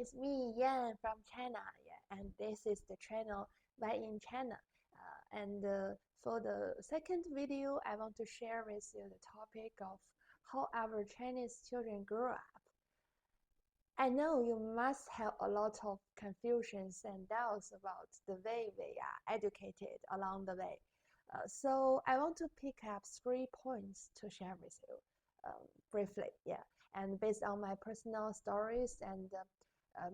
it's me, Yan from China. Yeah, and this is the channel Why in China. And for the second video, I want to share with you the topic of how our Chinese children grow up. I know you must have a lot of confusions and doubts about the way we are educated along the way. So I want to pick up 3 points to share with you briefly. Yeah, and based on my personal stories and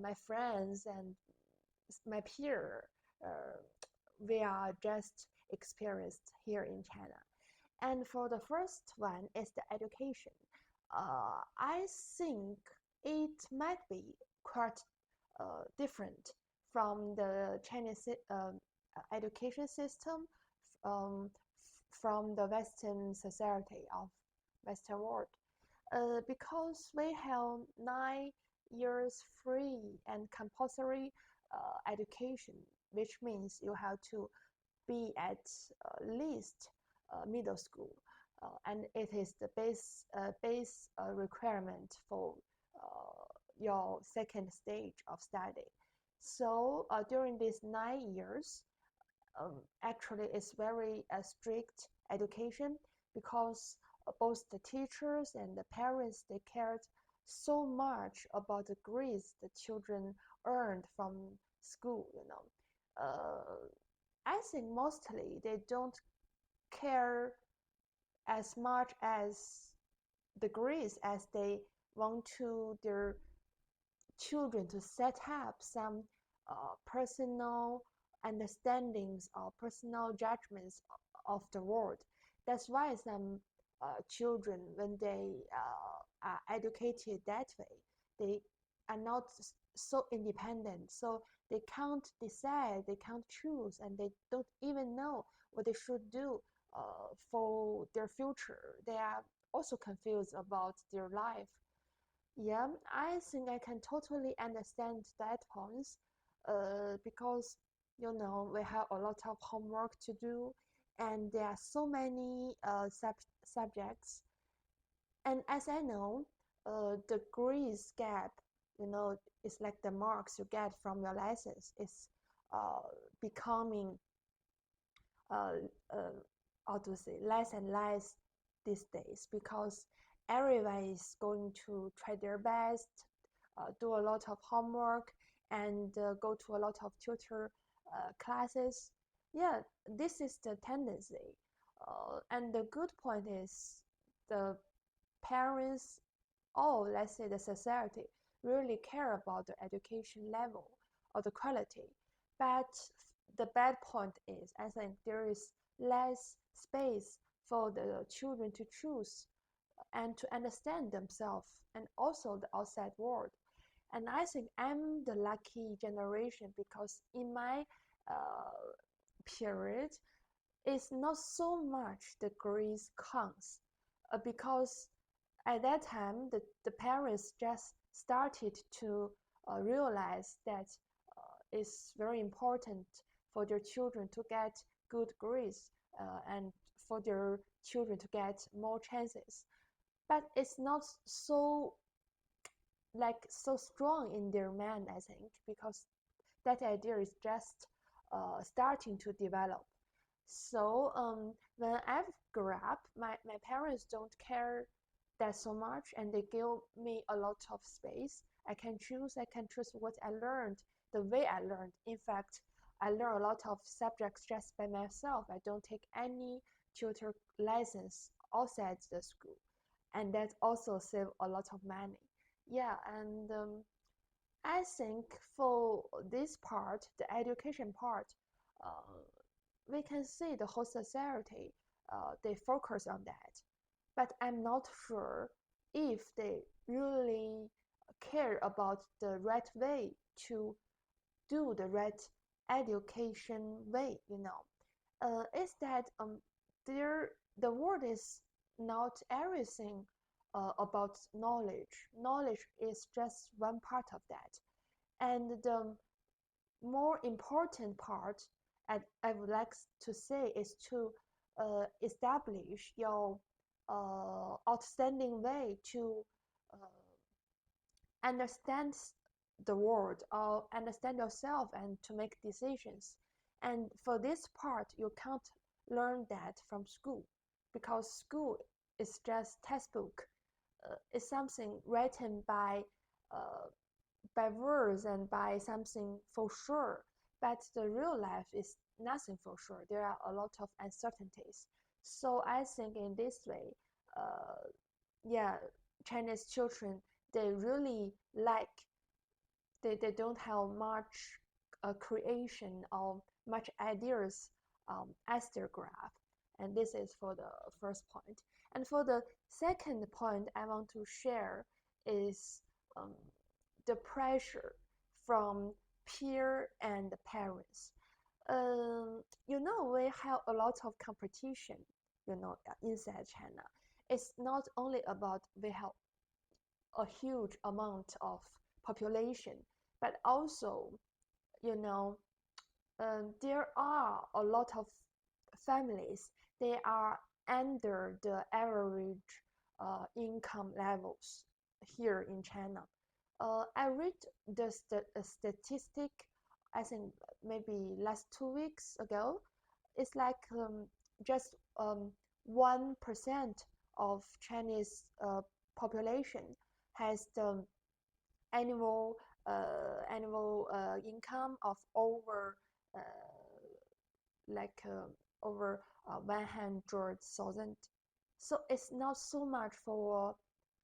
my friends and my peer, uh, we are just experienced here in China. And for the first one is the education. I think it might be quite different from the Chinese education system, um, from the Western society of Western world, because we have 9 years free and compulsory education, which means you have to be at least middle school, and it is the base requirement for your second stage of study. So during these 9 years, actually it's very strict education because both the teachers and the parents, they cared so much about the grades the children earned from school. I think mostly they don't care as much as the grades as they want to their children to set up some personal understandings or personal judgments of the world. That's why some children, when they are educated that way, they are not so independent. So they can't decide, they can't choose, and they don't even know what they should do for their future. They are also confused about their life. Yeah, I think I can totally understand that point, because we have a lot of homework to do, and there are so many subjects. And as I know, the grades gap, it's like the marks you get from your lessons is uh, becoming uh, uh, how to say, less and less these days because everyone is going to try their best, do a lot of homework, and go to a lot of tutor classes. Yeah, this is the tendency. And the good point is the parents, or let's say the society, really care about the education level or the quality. But the bad point is, I think there is less space for the children to choose and to understand themselves and also the outside world. And I think I'm the lucky generation because in my uh, period, it's not so much the grades counts, because at that time the parents just started to realize that it's very important for their children to get good grades, and for their children to get more chances. But it's not so so strong in their mind, I think, because that idea is just starting to develop. So when I grew up, my parents don't care that so much, and they give me a lot of space. I can choose what I learned, the way I learned. In fact, I learn a lot of subjects just by myself. I don't take any tutor lessons outside the school, and that also save a lot of money. Yeah, and I think for this part, the education part, uh, we can see the whole society, they focus on that. But I'm not sure if they really care about the right way to do the right education way, is that the world is not everything about knowledge. Knowledge is just one part of that. And the more important part, I would like to say, is to establish your outstanding way to uh, understand the world or understand yourself and to make decisions. And for this part, you can't learn that from school because school is just textbook. It's something written uh, by words and by something for sure. But the real life is nothing for sure. There are a lot of uncertainties. So I think in this way, uh, yeah, Chinese children, they really like, they don't have much creation or much ideas as their graph. And this is for the first point. And for the second point I want to share is um, the pressure from peer and parents. We have a lot of competition, inside China. It's not only about we have a huge amount of population, but also, you know, there are a lot of families, they are under the average income levels here in China. I read the statistic, I think maybe last 2 weeks ago. It's like just 1% of Chinese population has the annual income of over uh, like over 100,000. So it's not so much for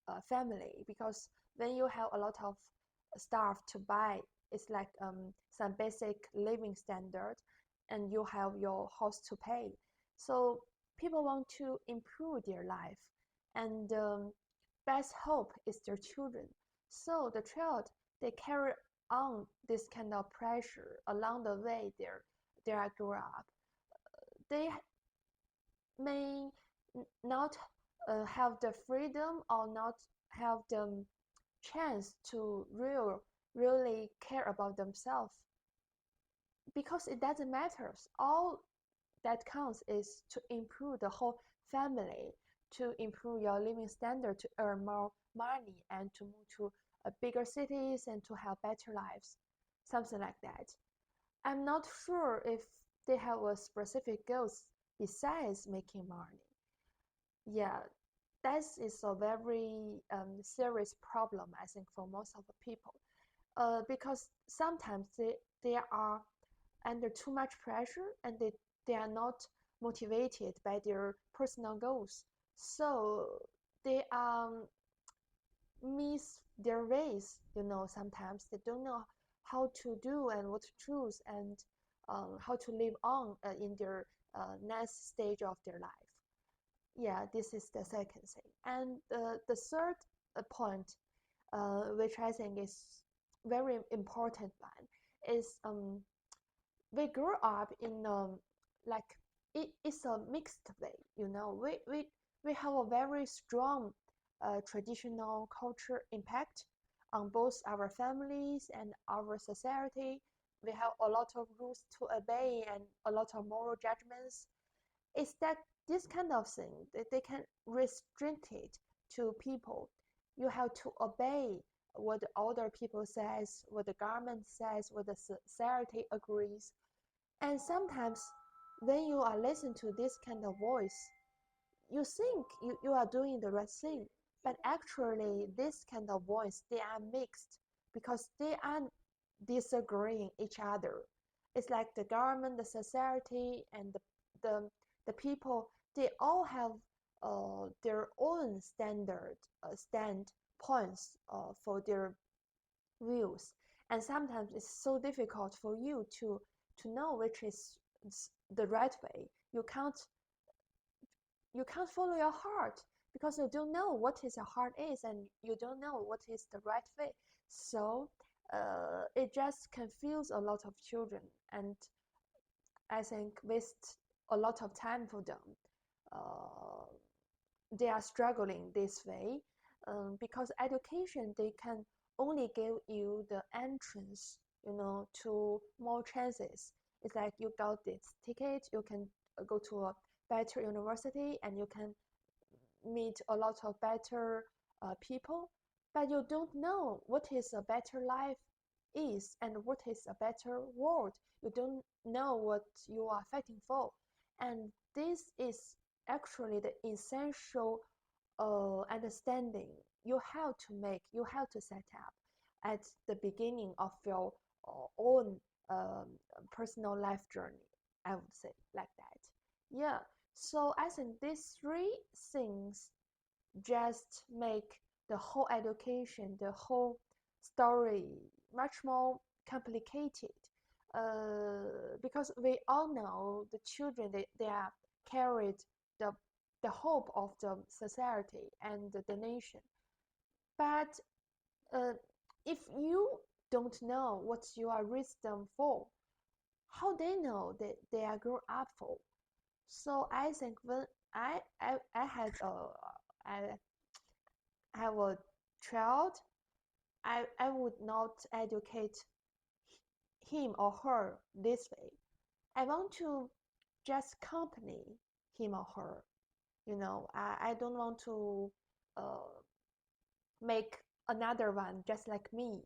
a family because when you have a lot of stuff to buy, it's like some basic living standard, and you have your house to pay. So people want to improve their life, and best hope is their children. So the child, they carry on this kind of pressure along the way they are grow up. They may not have the freedom or not have the chance to really care about themselves because it doesn't matter. All that counts is to improve the whole family, to improve your living standard, to earn more money, and to move to bigger cities and to have better lives, something like that. I'm not sure if they have a specific goals besides making money. Yeah, that is a very serious problem, I think, for most of the people. Because sometimes they are under too much pressure and they are not motivated by their personal goals. So they miss their ways, sometimes they don't know how to do and what to choose and how to live on in their next stage of their life. Yeah, this is the second thing. And the third point, which I think is very important one, is we grew up in like it's a mixed way. We have a very strong traditional culture impact on both our families and our society. We have a lot of rules to obey and a lot of moral judgments. It's that this kind of thing that they can restrict it to people. You have to obey what the older people says, what the government says, what the society agrees. And sometimes when you are listening to this kind of voice, you think you are doing the right thing, but actually this kind of voice, they are mixed because they are disagreeing each other. It's like the government, the society, and the, the people, they all have their own standpoints for their views. And sometimes it's so difficult for you to know which is the right way. You can't follow your heart because you don't know what is your heart is, and you don't know what is the right way. So it just confuses a lot of children, and I think waste a lot of time for them. uh, they are struggling this way because education, they can only give you the entrance, to more chances. It's like you got this ticket, you can go to a better university and you can meet a lot of better people, but you don't know what is a better life is and what is a better world. You don't know what you are fighting for. And this is actually the essential understanding you have to make, you have to set up at the beginning of your own um, personal life journey, I would say like that. Yeah, so I think these three things just make the whole education, the whole story much more complicated. Because we all know the children, they are carried the the hope of the society and the nation. But uh, if you don't know what you are raised them for, how they know that they are grown up for? So I think when I had I have a child, I would not educate him or her this way. I want to just accompany him or her. I don't want to uh, make another one just like me.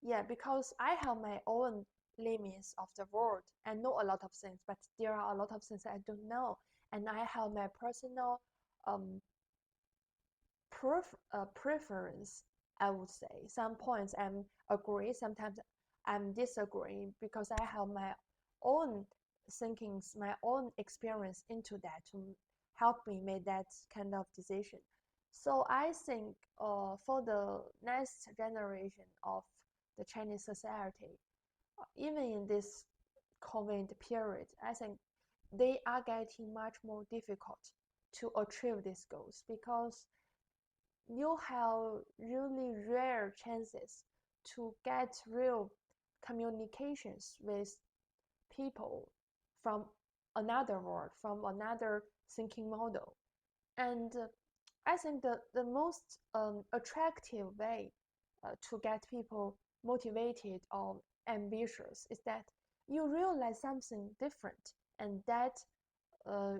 Yeah, because I have my own limits of the world. I know a lot of things, but there are a lot of things I don't know. And I have my personal um, preference, I would say. Some points I'm agree, sometimes I'm disagreeing because I have my own thinkings, my own experience into that to help me make that kind of decision. So I think for the next generation of the Chinese society, even in this COVID period, I think they are getting much more difficult to achieve these goals because you have really rare chances to get real communications with people from another world, from another thinking model. And I think the most attractive way to get people motivated or ambitious is that you realize something different and that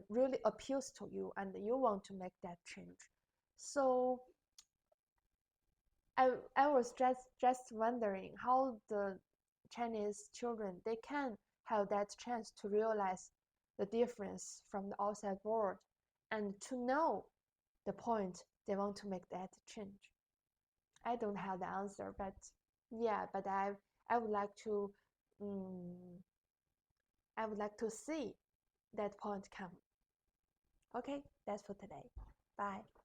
really appeals to you and you want to make that change. So I was just wondering how the Chinese children they can have that chance to realize the difference from the outside world and to know the point they want to make that change. I don't have the answer, but yeah, but I would like to um, I would like to see that point come. Okay, that's for today. Bye.